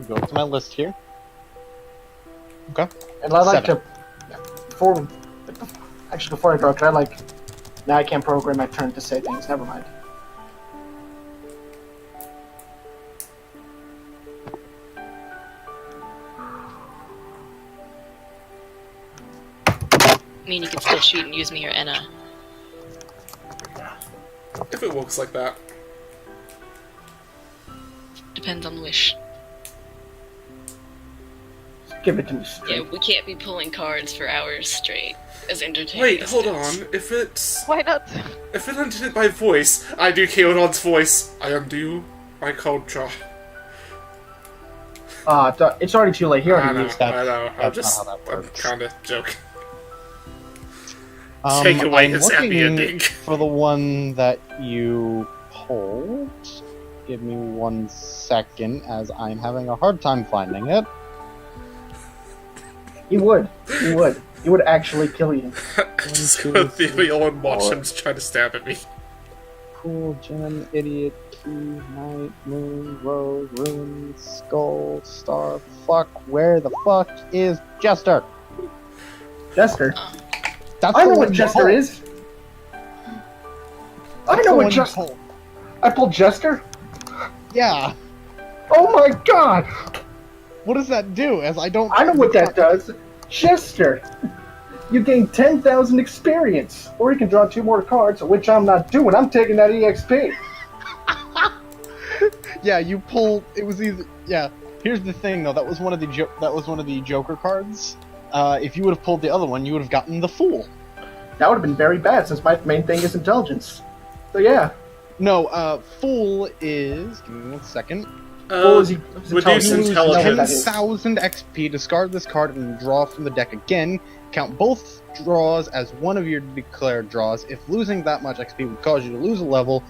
Go to my list here. Okay. And I like 7. to before I go, can I now I can't program my turn to say things. Never mind. I mean, you can still shoot and use me or Enna. If it works like that. Depends on the wish. Give it to me straight. Yeah, we can't be pulling cards for hours straight. As entertaining Wait, as hold it is. on. If it's... Why not? If it undid by voice, I do Keonon's voice. I undo my code draw. It's already too late. He I already know, used that. I know. That's not how that I'm works. kinda joking. Take away I'm his happy looking ending. for the one that you pulled. Give me 1 second, as I'm having a hard time finding it. He would. He would. He would actually kill you. Just two, go with the three, video and watch four. him try to stab at me. Cool, Gem, Idiot, Key, Night, Moon, Rose, Ruin, Skull, Star, Fuck. Where the fuck is Jester? Jester. That's I the know one what you Jester pulled. is. I That's know the what one you Jester. pulled. I pulled Jester. Yeah. Oh my god! What does that do? As I don't. I know what that does. Jester. You gain 10,000 experience, or you can draw 2 more cards, which I'm not doing. I'm taking that EXP. Yeah, you pulled. It was either. Yeah. Here's the thing, though. That was one of the Joker cards. If you would have pulled the other one, you would have gotten the Fool. That would have been very bad, since my main thing is intelligence. So yeah. No, Fool is. Give me 1 second. Reduce intelligence. intelligence. 10,000 XP. Discard this card and draw from the deck again. Count both draws as one of your declared draws. If losing that much XP would cause you to lose a level,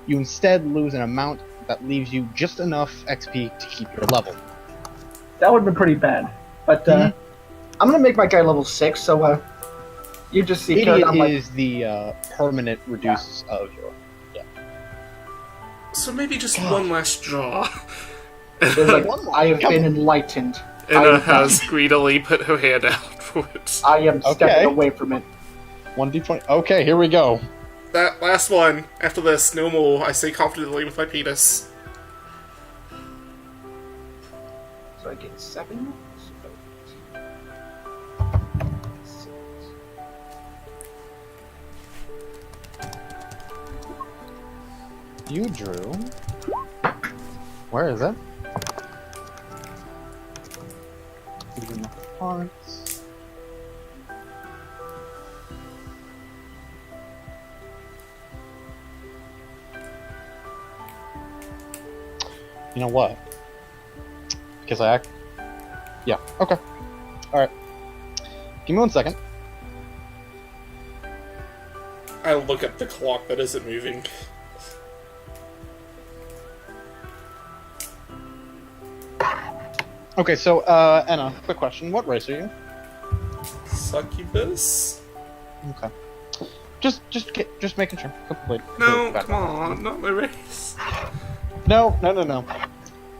you instead lose an amount that leaves you just enough XP to keep your level. That would have been pretty bad. But I'm gonna make my guy level 6, so you just see. Idiot I'm like, is the permanent reduce of your. So maybe just one last draw. it's like, I have been enlightened. Anna has greedily put her hand out for it. I am stepping Okay. away from it. 1d20. Okay, here we go. That last one. After this, no more. I say confidently with my penis. So I get 7. You drew. Where is it? Even the hearts. You know what? Because I act. Yeah, okay. Alright. Give me 1 second. I look at the clock that isn't moving. Okay, so, Anna, quick question. What race are you? Succubus? Okay. Just making sure. Complete. No, come on, not my race. No.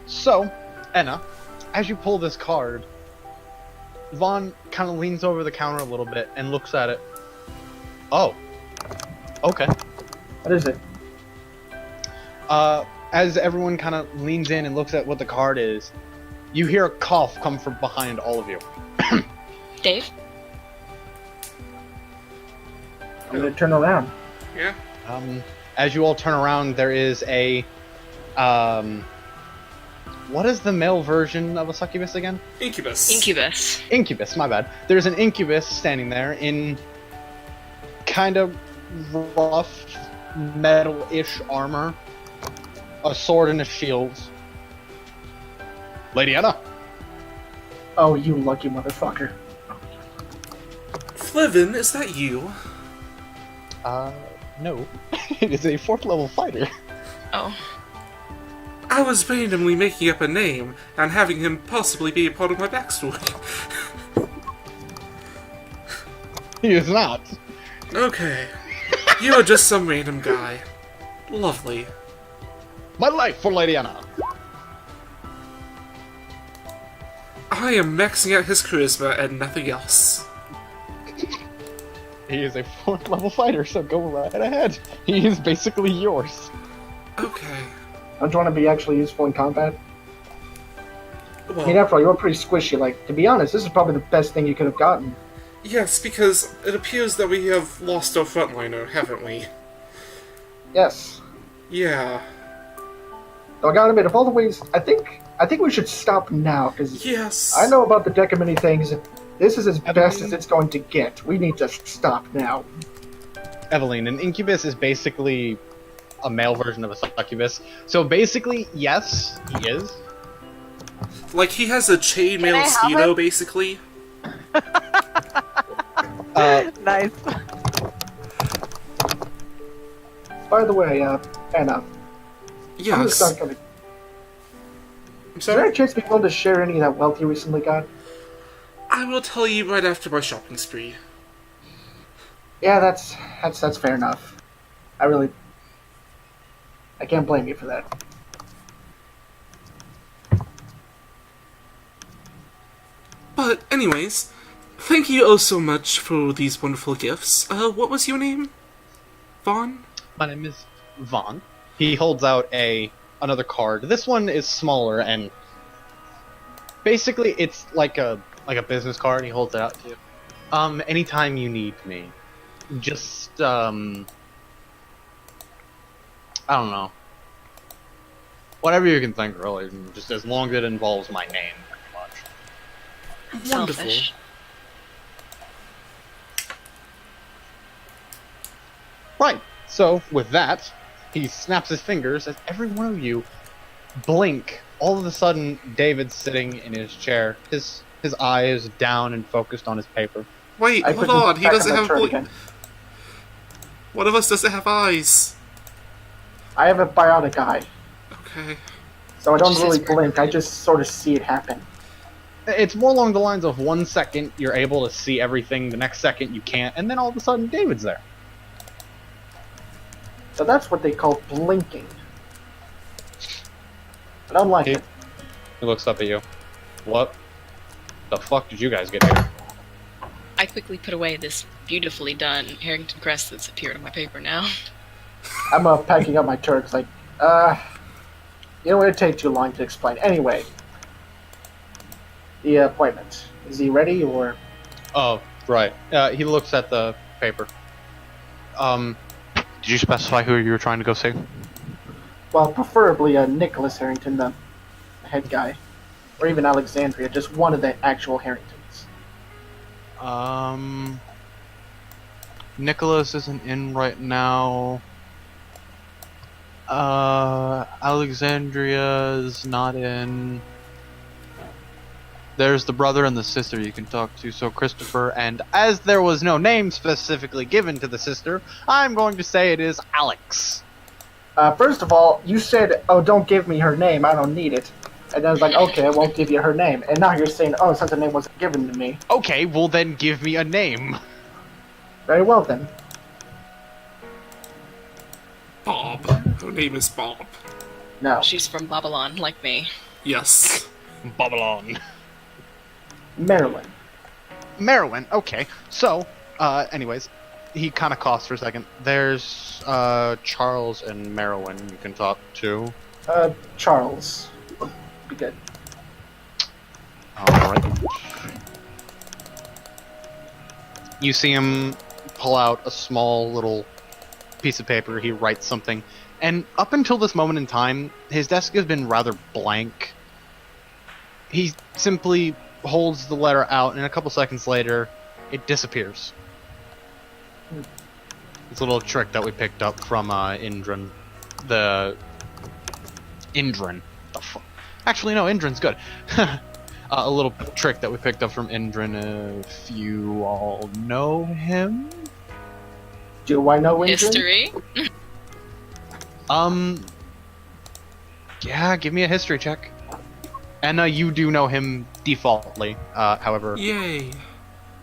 So, Anna, as you pull this card, Vaughn kind of leans over the counter a little bit and looks at it. Oh. Okay. What is it? As everyone kind of leans in and looks at what the card is, you hear a cough come from behind all of you. Dave? I'm gonna turn around. Yeah? As you all turn around, there is a, what is the male version of a succubus again? Incubus. Incubus. Incubus, my bad. There's an incubus standing there in kind of rough, metal-ish armor, a sword and a shield. Lady Anna. Oh, you lucky motherfucker. Flivin, is that you? No. It is a 4th level fighter. Oh. I was randomly making up a name and having him possibly be a part of my backstory. He is not. Okay. You are just some random guy. Lovely. My life for Lady Anna. I am maxing out his charisma and nothing else. He is a 4th level fighter, so go right ahead. He is basically yours. Okay. Don't you want to be actually useful in combat? I mean, Well, after all, you're pretty squishy. Like, to be honest, this is probably the best thing you could have gotten. yes, because it appears that we have lost our frontliner, haven't we? Yes. Yeah. Though I gotta admit, of all the ways, I think we should stop now, because Yes. I know about the deck of many things. This is as best as it's going to get. We need to stop now. Eveline, an incubus is basically a male version of a succubus. So basically, yes, he is. Like, he has a chainmail I have speedo, him? basically. Nice. By the way, Anna, I'm Yes. just not gonna. I'm Is there sorry? a chance to be willing to share any of that wealth you recently got? I will tell you right after my shopping spree. Yeah, that's fair enough. I can't blame you for that. But, anyways, thank you oh so much for these wonderful gifts. What was your name? Vaughn? My name is Vaughn. He holds out another card. This one is smaller and basically it's like a business card. He holds it out to you. Anytime you need me, just I don't know. Whatever you can think, really. Just as long as it involves my name, pretty much. Wonderful. Selfish. Right. So with that, he snaps his fingers as every one of you blink. All of a sudden, David's sitting in his chair. His eyes down and focused on his paper. Wait, I hold put on, he back doesn't my have turn bl- again. One of us doesn't have eyes. I have a bionic eye, Okay. so I don't Jesus really Christ. blink. I just sort of see it happen. It's more along the lines of 1 second you're able to see everything, the next second you can't, and then all of a sudden David's there. So that's what they call blinking. I don't like He it. looks up at you. What the fuck did you guys get here? I quickly put away this beautifully done Harrington crest that's appeared on my paper now. I'm packing up my turks. Like, you know, it'd take too long to explain. Anyway, the appointment. Is he ready or? Oh, right. He looks at the paper. Did you specify who you were trying to go see? Well, preferably Nicholas Harrington, the head guy, or even Alexandria, just one of the actual Harringtons. Nicholas isn't in right now. Alexandria is not in. There's the brother and the sister you can talk to, so Christopher, and as there was no name specifically given to the sister, I'm going to say it is Alex. First of all, you said, "Oh, don't give me her name. I don't need it." And I was like, "Okay, I won't give you her name." And now you're saying, "Oh, since her name wasn't given to me." Okay, well then give me a name. Very well then. Bob. Her name is Bob. No, She's from Babylon, like me. Yes. Babylon. Marilyn. Merwin, okay. So, anyways, he kind of coughs for a second. There's, Charles and Merwin you can talk to. Charles. Be good. Alright. You see him pull out a small little piece of paper. He writes something. And up until this moment in time, his desk has been rather blank. He simply holds the letter out, and a couple seconds later, it disappears. It's a little trick that we picked up from Indran. Indran. Actually, no, Indran's good. A little trick that we picked up from Indran, if you all know him. Do I know Indra? History? Yeah, give me a history check. And you do know him defaultly, however. Yay.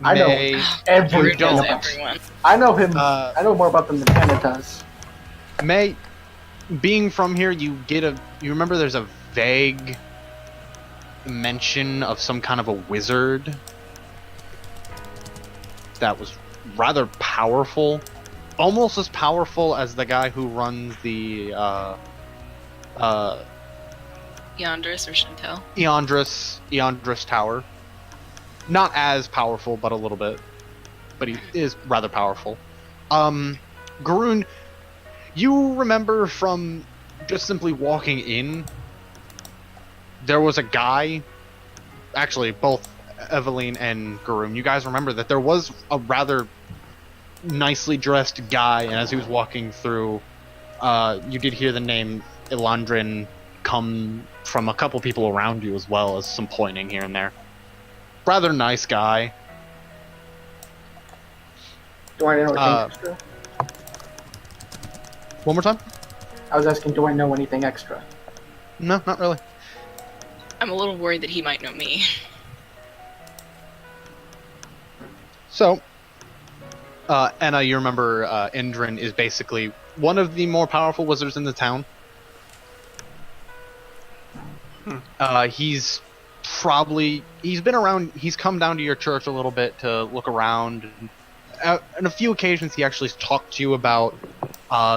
I know May- everything don't. about him. Everyone. I know him. Uh, I know more about them than Hannah does. May, being from here, you remember there's a vague mention of some kind of a wizard that was rather powerful, almost as powerful as the guy who runs the Yandris or Chantel. Eondris Tower. Not as powerful, but a little bit. But he is rather powerful. Garoon, you remember from just simply walking in, there was a guy, actually both Eveline and Garoon, you guys remember that there was a rather nicely dressed guy, and as he was walking through, you did hear the name Elandrin come from a couple people around you, as well as some pointing here and there. Rather nice guy. Do I know anything extra? One more time? I was asking, do I know anything extra? No, not really. I'm a little worried that he might know me. So, Anna, you remember Indrin is basically one of the more powerful wizards in the town. He's been around, he's come down to your church a little bit to look around. On a few occasions he actually talked to you about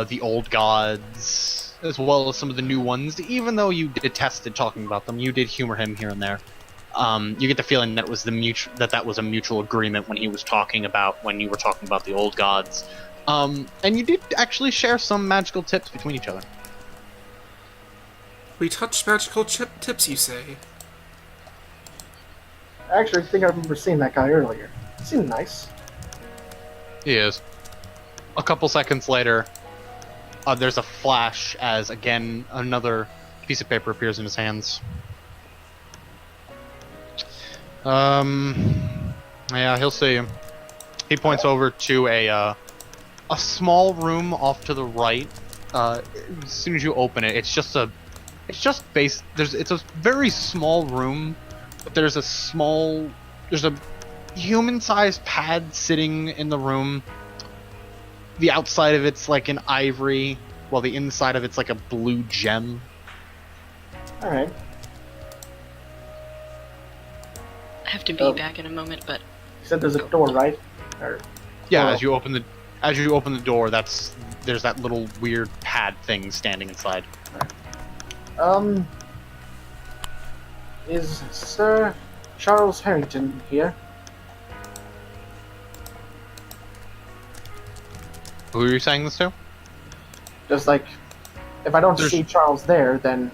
the old gods, as well as some of the new ones. Even though you detested talking about them, you did humor him here and there. You get the feeling that was that was a mutual agreement when you were talking about the old gods. And you did actually share some magical tips between each other. We touched magical tips, you say? Actually, I think I remember seeing that guy earlier. He seemed nice. He is. A couple seconds later, there's a flash as, again, another piece of paper appears in his hands. Yeah, he'll see you. He points over to a small room off to the right. As soon as you open it, it's a very small room, but there's a human-sized pad sitting in the room. The outside of it's like an ivory, while the inside of it's like a blue gem. Alright. I have to be back in a moment, but You said there's a door, right? Yeah, Oh. as you open the door, there's that little weird pad thing standing inside. Is Sir Charles Harrington here? Who are you saying this to? Just like, if I don't There's- see Charles there, then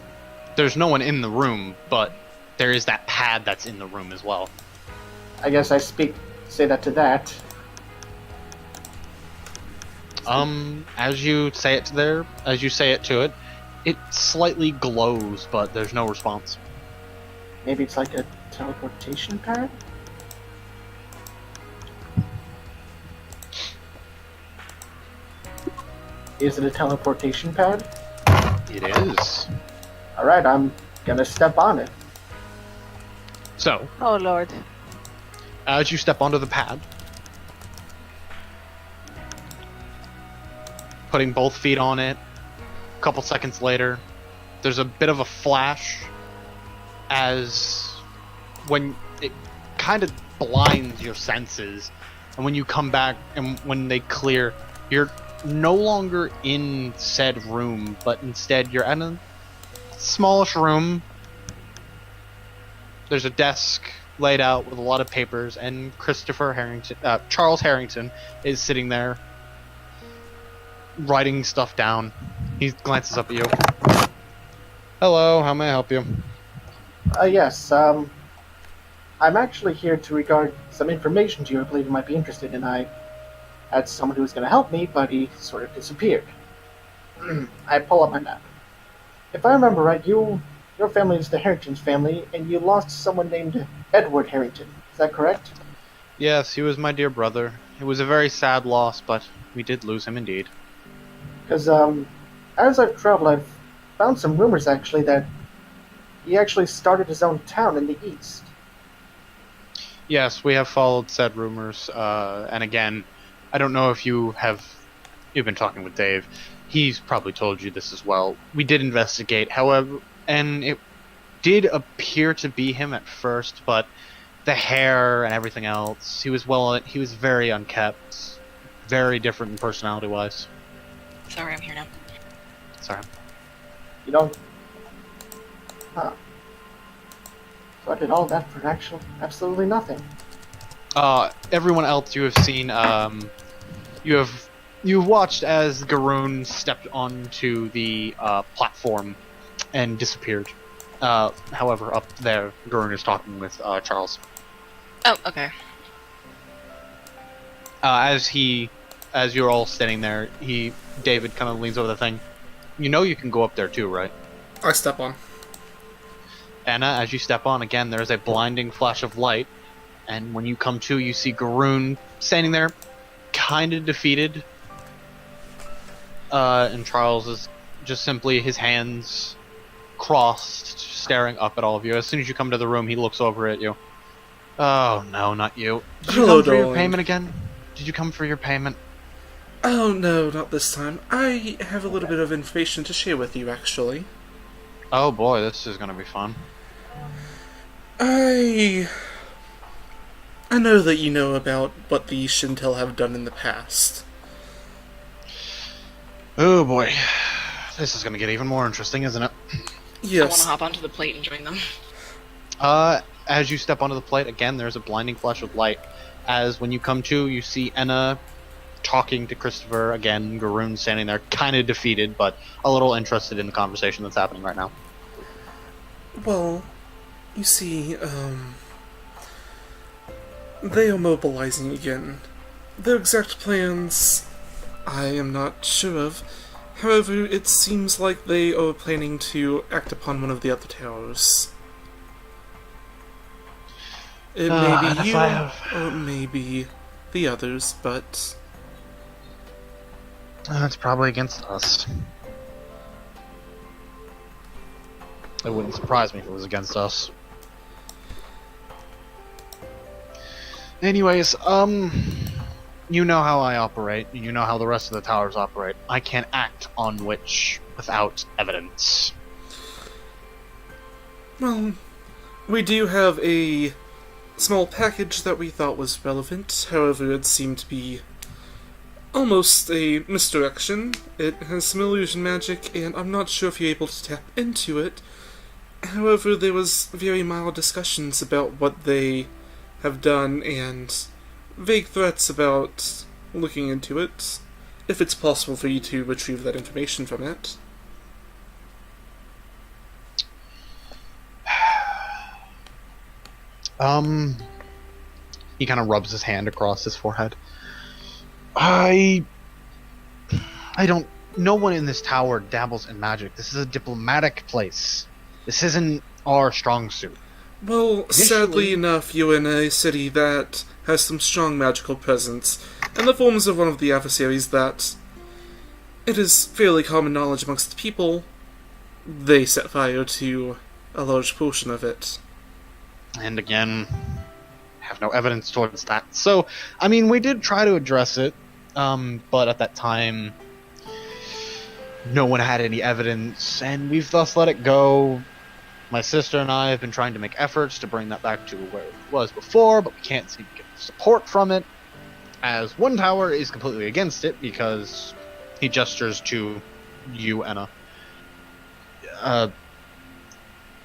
There's no one in the room, but there is that pad that's in the room as well. I guess I say that to that. As you say it to it, it slightly glows, but there's no response. Maybe it's like a teleportation pad? Is it a teleportation pad? It is. Alright, I'm gonna step on it. So, Oh lord. as you step onto the pad, putting both feet on it, a couple seconds later, there's a bit of a flash as when it kind of blinds your senses, and when you come back and when they clear, you're no longer in said room, but instead you're in a smallish room. There's a desk laid out with a lot of papers, and Charles Harrington is sitting there writing stuff down. He glances up at you. Hello, how may I help you? Yes, I'm actually here to regard some information to you I believe you might be interested in. I had someone who was going to help me, but he sort of disappeared. I pull up my map. If I remember right, your family is the Harrington's family, and you lost someone named Edward Harrington. Is that correct? Yes, he was my dear brother. It was a very sad loss, but we did lose him indeed. Because, as I've traveled, I've found some rumors, actually, that he actually started his own town in the east. Yes, we have followed said rumors, and again, I don't know if you've been talking with Dave. He's probably told you this as well. We did investigate, however, and did appear to be him at first, but the hair and everything else, he was very unkempt, very different personality-wise. Sorry, I'm here now. Sorry. You don't. Huh. So I did all that for absolutely nothing. Everyone else you have seen, you've watched as Garoon stepped onto the platform and disappeared. However, up there, Garoon is talking with Charles. Oh, okay. As you're all standing there, David kind of leans over the thing. You know you can go up there too, right? I step on. Anna, as you step on again, there's a blinding flash of light, and when you come to, you see Garoon standing there, kind of defeated. And Charles is just simply his hands crossed, staring up at all of you. As soon as you come to the room, he looks over at you. Oh no, not you. Did you come for your payment again? Did you come for your payment? Oh no, not this time. I have a little bit of information to share with you, actually. Oh boy, this is gonna be fun. I know that you know about what the Shintel have done in the past. Oh boy. This is gonna get even more interesting, isn't it? I want Yes. to hop onto the plate and join them. As you step onto the plate, again, there's a blinding flash of light. As when you come to, you see Enna talking to Christopher, again, Garoon standing there, kind of defeated, but a little interested in the conversation that's happening right now. Well, you see, they are mobilizing again. Their exact plans, I am not sure of. However, it seems like they are planning to act upon one of the other towers. It may be you, or it may be the others, but... It's probably against us. It wouldn't surprise me if it was against us. Anyways, you know how I operate, you know how the rest of the towers operate. I can't act on which without evidence. Well, we do have a small package that we thought was relevant. However, it seemed to be almost a misdirection. It has some illusion magic, and I'm not sure if you're able to tap into it. However, there was very mild discussions about what they have done, and vague threats about looking into it, if it's possible for you to retrieve that information from it. He kind of rubs his hand across his forehead. I don't... No one in this tower dabbles in magic. This is a diplomatic place. This isn't our strong suit. Well, sadly enough, you're in a city that has some strong magical presence, in the forms of one of the adversaries that it is fairly common knowledge amongst the people. They set fire to a large portion of it. And again, have no evidence towards that. So, I mean, we did try to address it, but at that time, no one had any evidence, and we've thus let it go. My sister and I have been trying to make efforts to bring that back to where it was before, but we can't seem to get support from it, as one tower is completely against it, because he gestures to you, Enna.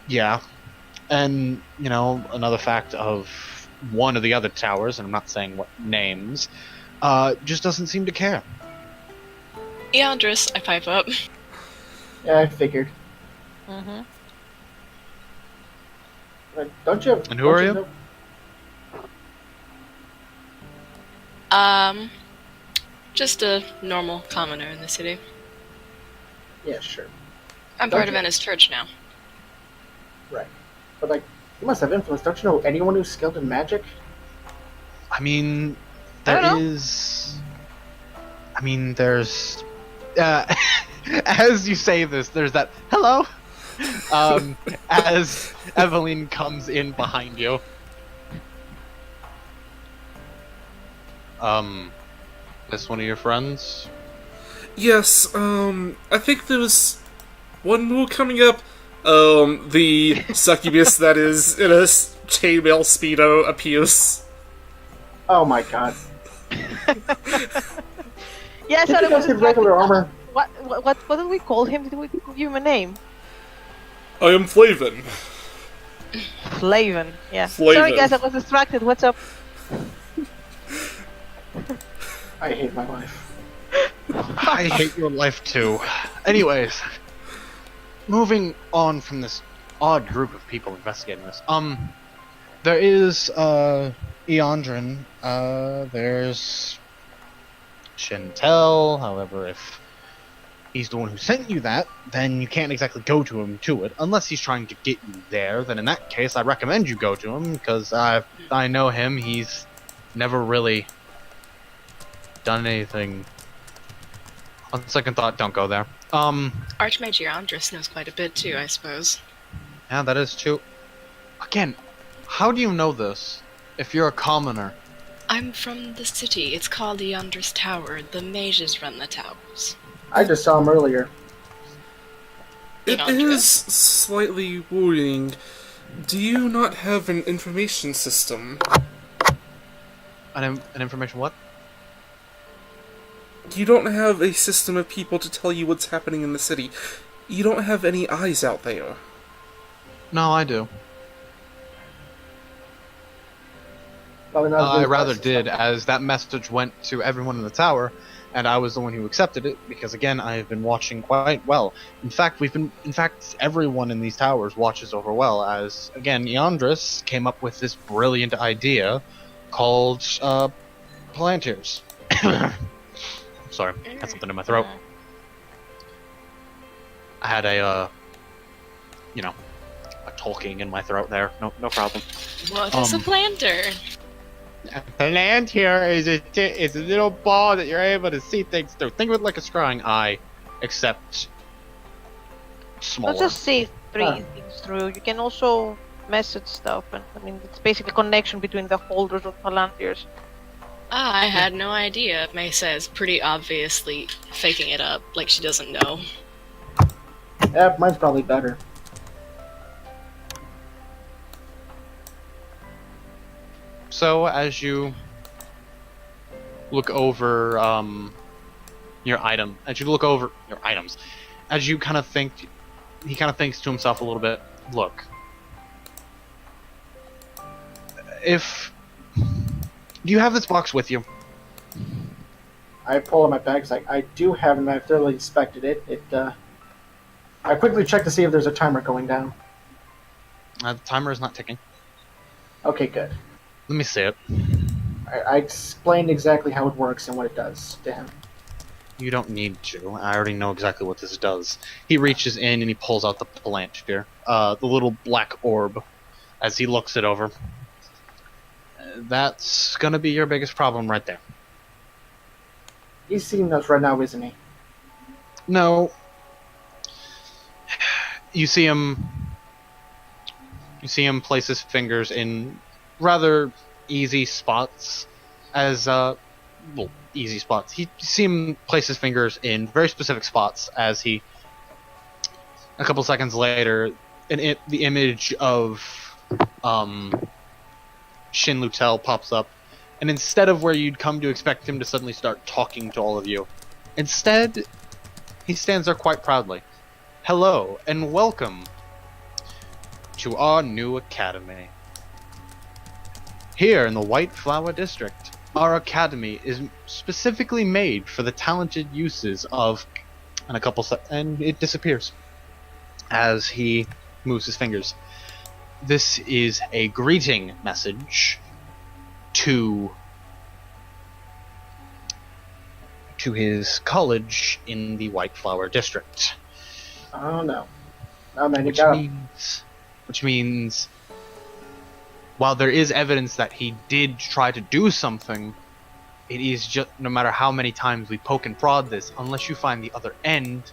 Yeah. And, you know, another fact of one of the other towers, and I'm not saying what names, just doesn't seem to care. Eandris, I pipe up. Yeah, I figured. Mm-hmm. Don't you? And who are you? Just a normal commoner in the city. Yeah, sure. I'm part of Enna's church now. Right. But, like, you must have influence. Don't you know anyone who's skilled in magic? I mean, I don't know. There's... as you say this, there's that, hello! As Evelyn comes in behind you. This one of your friends? Yes, I think there was one more coming up. The succubus that is in a chainmail speedo appears. Oh my god. Yes, Did you guys get regular armor? What did we call him? Did we give him a name? I am Flavin. Flavin. Yeah. Flavin. Sorry guys, I was distracted. What's up? I hate my life. I hate your life too. Anyways, moving on from this odd group of people investigating this. There is Eondrin. There's Chantel. However, if he's the one who sent you that, then you can't exactly go to him to it, unless he's trying to get you there. Then in that case, I recommend you go to him, because I know him. He's never really done anything. On second thought, don't go there. Archmage Eondris knows quite a bit too, I suppose. Yeah, that is true. Again, how do you know this if you're a commoner? I'm from the city. It's called the Eondris Tower. The mages run the towers. I just saw him earlier. It Eondris? is slightly worrying. Do you not have an information system? An information what? You don't have a system of people to tell you what's happening in the city. You don't have any eyes out there. No, I do. Probably not I very rather fast. did, as that message went to everyone in the tower, and I was the one who accepted it, because again, I have been watching quite well. In fact, everyone in these towers watches over well, as, again, Eondris came up with this brilliant idea called, Palantirs. Sorry, I had something in my throat. I had a talking in my throat there. No problem. What is a planter? A Palantir is a little ball that you're able to see things through. Think of it like a scrying eye, except smaller. Not just see Ah. things through. You can also message stuff, and I mean it's basically a connection between the holders of Palantirs. Ah, I had no idea. Mesa is pretty obviously faking it up, like she doesn't know. Yeah, mine's probably better. So as you look over your items, as you kind of think, he kind of thinks to himself a little bit. Look, do you have this box with you? I pull out my bag. It's like, I do have it, and I've thoroughly inspected it. I quickly check to see if there's a timer going down. The timer is not ticking. Okay, good. Let me see it. I explained exactly how it works and what it does to him. You don't need to. I already know exactly what this does. He reaches in and he pulls out the Palantir, the little black orb, as he looks it over. That's gonna be your biggest problem right there. He's seeing us right now, isn't he? No. You see him place his fingers in rather easy spots easy spots. You see him place his fingers in very specific spots as he, a couple seconds later, the image of Shin Lutel pops up, and instead of where you'd come to expect him to suddenly start talking to all of you, instead, he stands there quite proudly. Hello, and welcome to our new academy. Here in the White Flower District, our academy is specifically made for the talented uses of... and it disappears as he moves his fingers. This is a greeting message to his college in the White Flower District. Oh no. Oh man, you got him. Which means, while there is evidence that he did try to do something, it is just, no matter how many times we poke and prod this, unless you find the other end,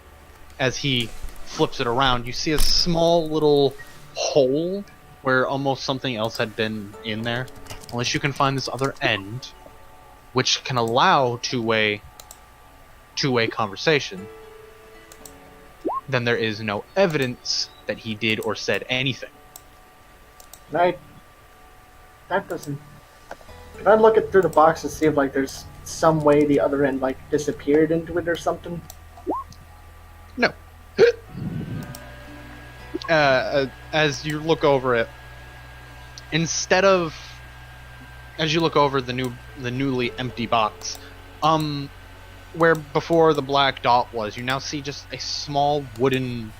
as he flips it around, you see a small little hole where almost something else had been in there. Unless you can find this other end, which can allow two-way conversation, then there is no evidence that he did or said anything. That doesn't... Can I look it through the box and see if, like, there's some way the other end, like, disappeared into it or something? No. As you look over it, instead of... As you look over the newly empty box, where before the black dot was, you now see just a small wooden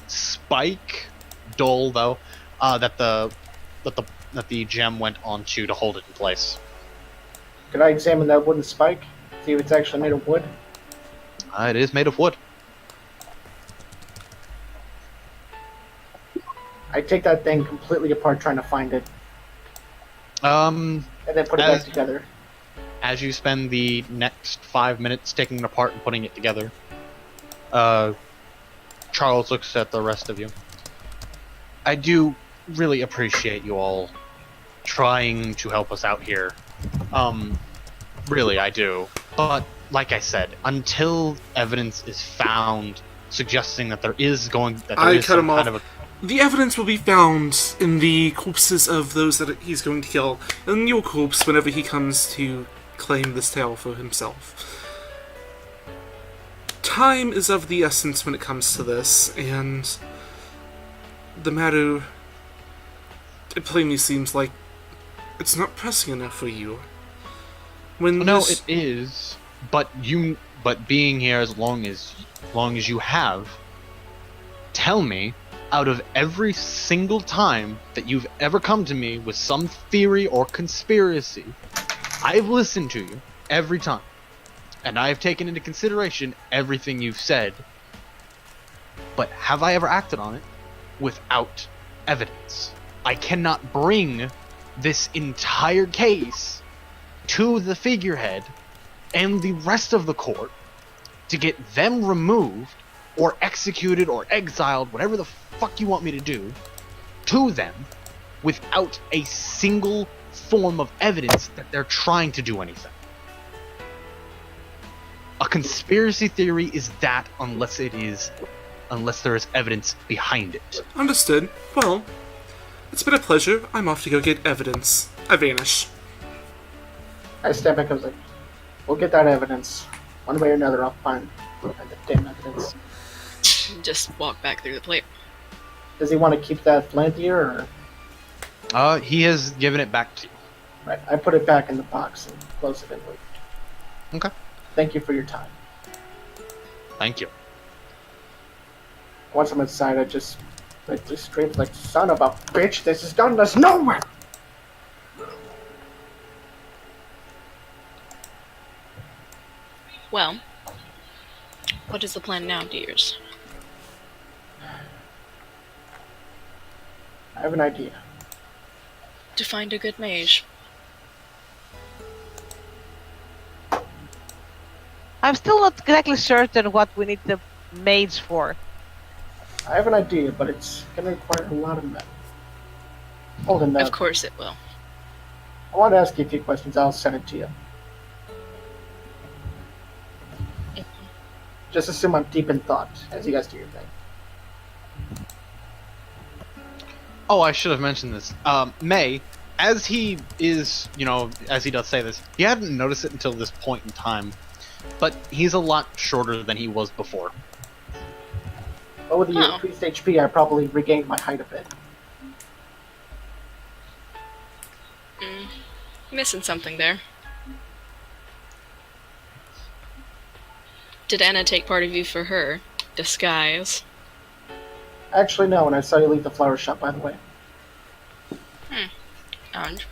spike, dull though, that the gem went onto to hold it in place. Could I examine that wooden spike? See if it's actually made of wood? It is made of wood. I take that thing completely apart trying to find it, and then put it back together. As you spend the next 5 minutes taking it apart and putting it together, Charles looks at the rest of you. I do really appreciate you all trying to help us out here. Really, I do. But, like I said, until evidence is found suggesting that there is some kind of a... The evidence will be found in the corpses of those that he's going to kill, and your corpse whenever he comes to claim this tale for himself. Time is of the essence when it comes to this, and the matter, it plainly seems like it's not pressing enough for you. It is, but being here as long as you have, tell me, out of every single time that you've ever come to me with some theory or conspiracy, I've listened to you every time, and I've taken into consideration everything you've said, but have I ever acted on it without evidence? I cannot bring this entire case to the figurehead and the rest of the court to get them removed or executed or exiled, whatever the fuck you want me to do, to them without a single form of evidence that they're trying to do anything. A conspiracy theory is that unless there is evidence behind it. Understood. Well, it's been a pleasure. I'm off to go get evidence. I vanish. I step back, I was like, we'll get that evidence. One way or another, I'll find the damn evidence. Just walk back through the plate. Does he want to keep that flint here, or...? He has given it back to you. Right, I put it back in the box and close it and leave. Okay. Thank you for your time. Thank you. Once I'm inside, I just scream like, son of a bitch, this has gotten us nowhere! Well, what is the plan now, dears? I have an idea. To find a good mage. I'm still not exactly certain what we need the mage for. I have an idea, but it's gonna require a lot of men. Hold on, Of course it will. I want to ask you a few questions, I'll send it to you. Just assume I'm deep in thought, as you guys do your thing. Oh, I should have mentioned this. May, as he is, as he does say this, he hadn't noticed it until this point in time, but he's a lot shorter than he was before. But with the increased HP, I probably regained my height a bit. Missing something there. Did Anna take part of you for her disguise? Actually, no, and I saw you leave the flower shop, by the way. And?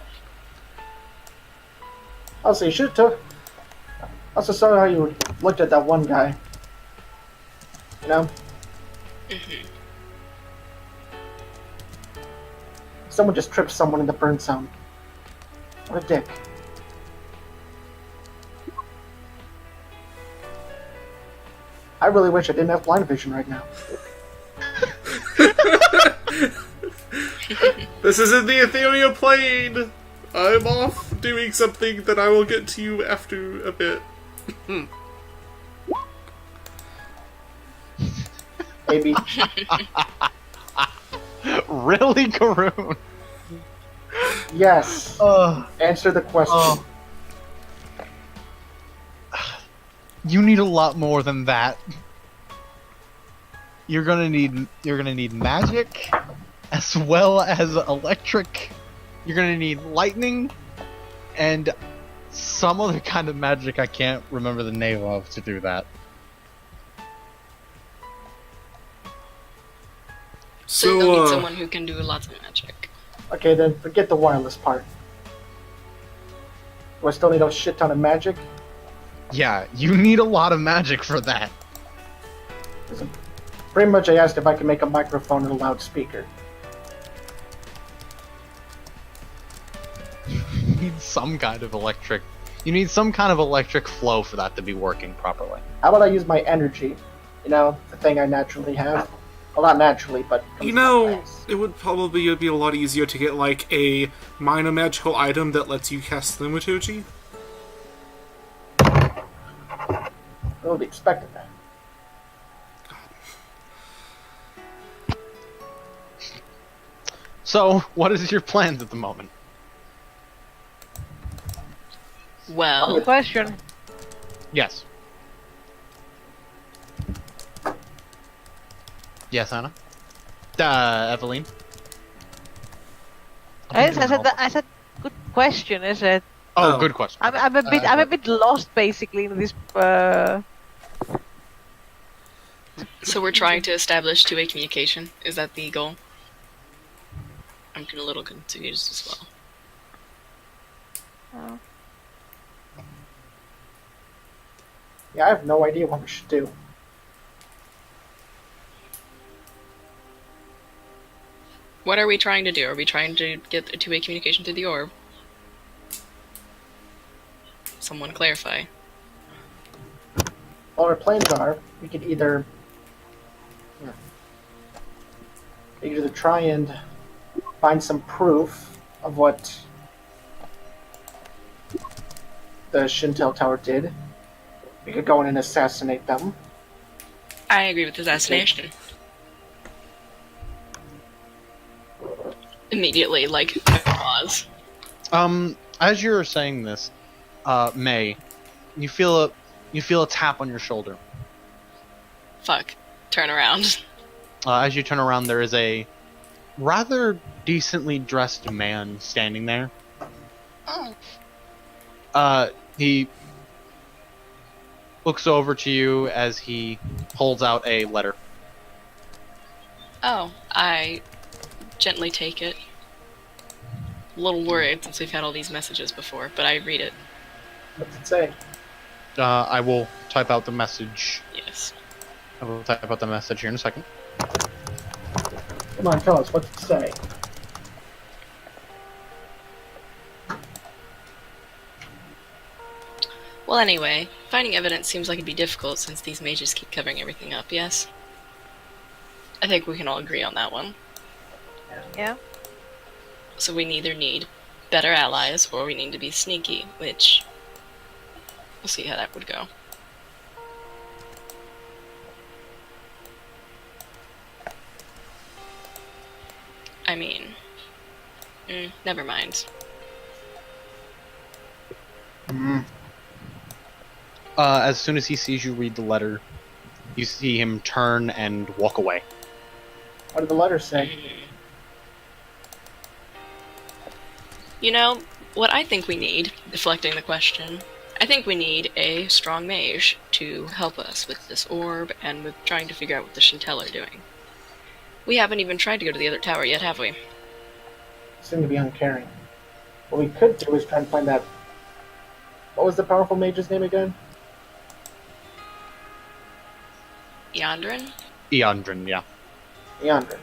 Also, you should have took... Also saw how you looked at that one guy. You know? Someone just tripped someone in the burn zone. What a dick. I really wish I didn't have blind vision right now. This isn't the ethereal plane! I'm off doing something that I will get to you after a bit. maybe. Really, Karoon? Yes. Answer the question. You need a lot more than that. You're gonna need magic, as well as electric. You're gonna need lightning, and some other kind of magic I can't remember the name of to do that. So you'll need So, someone who can do lots of magic. Okay, then forget the wireless part. Do I still need a shit ton of magic? Yeah, you need a lot of magic for that. Pretty much I asked if I could make a microphone and a loudspeaker. You need some kind of electric. You need some kind of electric flow for that to be working properly. How about I use my energy? You know, the thing I naturally have. Well, not naturally, but... comes you from know, plants. it would probably be a lot easier to get, like, a minor magical item that lets you cast Thaumaturgy. I would be expecting that. So, what is your plans at the moment? Well, Good question. Yes. Yes, Anna. Eveline. I said, good question. Is it? Oh, Oh. good question. I'm a bit lost basically in this. so we're trying to establish two-way communication. Is that the goal? I'm getting a little confused as well. Yeah, I have no idea what we should do. What are we trying to do? Are we trying to get a two-way communication through the orb? Someone clarify. All our plans are, we could either try and find some proof of what the Shintel Tower did. We could go in and assassinate them. I agree with assassination. Immediately, like, pause. As you're saying this, May, you feel a tap on your shoulder. Fuck. Turn around. As you turn around, there is a rather decently dressed man standing there. Oh. He looks over to you as he holds out a letter. Oh, I gently take it. A little worried since we've had all these messages before, but I read it. What's it say? I will type out the message. Yes. I will type out the message here in a second. Come on, tell us, what's it say? Well, anyway, finding evidence seems like it'd be difficult since these mages keep covering everything up, yes? I think we can all agree on that one. Yeah. So we either need better allies or we need to be sneaky, which we'll see how that would go. I mean, never mind. As soon as he sees you read the letter, you see him turn and walk away. What did the letter say? You know, what I think we need, deflecting the question, I think we need a strong mage to help us with this orb and with trying to figure out what the Shintel are doing. We haven't even tried to go to the other tower yet, have we? Seem to be uncaring. What we could do is try and find that... What was the powerful mage's name again? Eondrin? Eondrin, yeah. Leandra.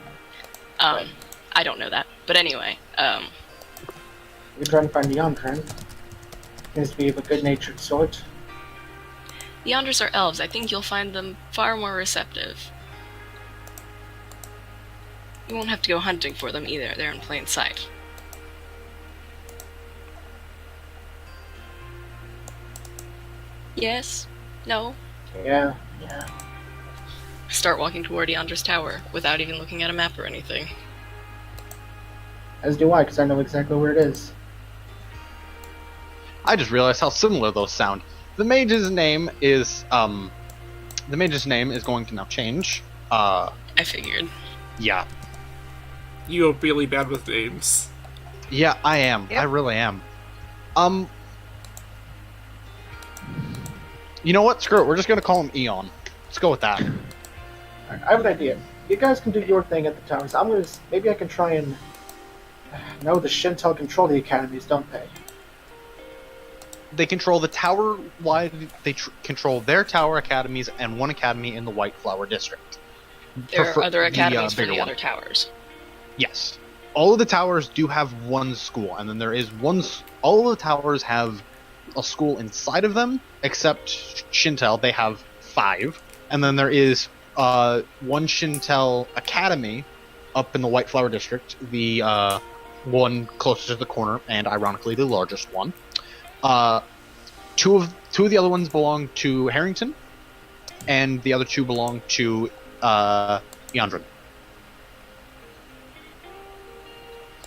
I don't know that. But anyway, We could try and find Leandrin. Seems to be of a good-natured sort. the Eondris are elves. I think you'll find them far more receptive. You won't have to go hunting for them either. They're in plain sight. Yes? No? Yeah. start walking toward Yandra's tower without even looking at a map or anything. As do I, because I know exactly where it is. I just realized how similar those sound. The mage's name is going to now change. I figured. Yeah. You're really bad with names. Yeah, I am. Yep. I really am. You know what? Screw it. We're just gonna call him Eon. Let's go with that. Alright, I have an idea. You guys can do your thing at the towers. Maybe I can try and... No, the Shintel control the academies, don't they? They control the tower wide. They control their tower academies and one academy in the White Flower District. There are other academies for bigger the one. other towers. Yes. All of the towers do have one school, and then there is one... All of the towers have a school inside of them, except Shintel, they have 5. And then there is one Shintel Academy up in the White Flower District, the one closest to the corner, and ironically the largest one. Two of the other ones belong to Harrington, and the other 2 belong to Yandrin.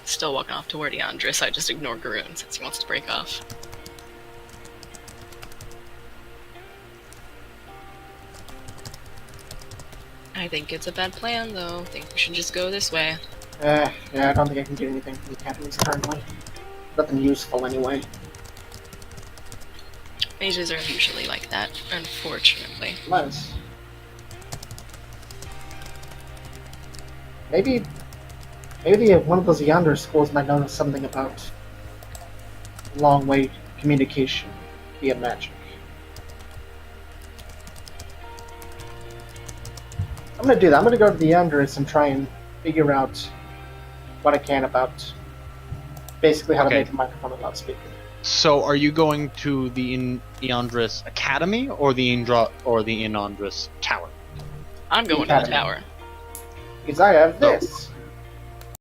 Still walking off toward Yandra, so I just ignore Garoon since he wants to break off. I think it's a bad plan, though. I think we should just go this way. Yeah, I don't think I can get anything from the academies currently. Nothing useful, anyway. Mages are usually like that, unfortunately. Unless... Maybe one of those Yonder schools might know something about long-way communication via magic. I'm gonna do that. I'm gonna go to the Yanders and try and figure out what I can about basically how to make a microphone and loudspeaker. So, are you going to the Eondris Academy or the Eondris Tower? I'm going to the Academy. tower. Because I have this.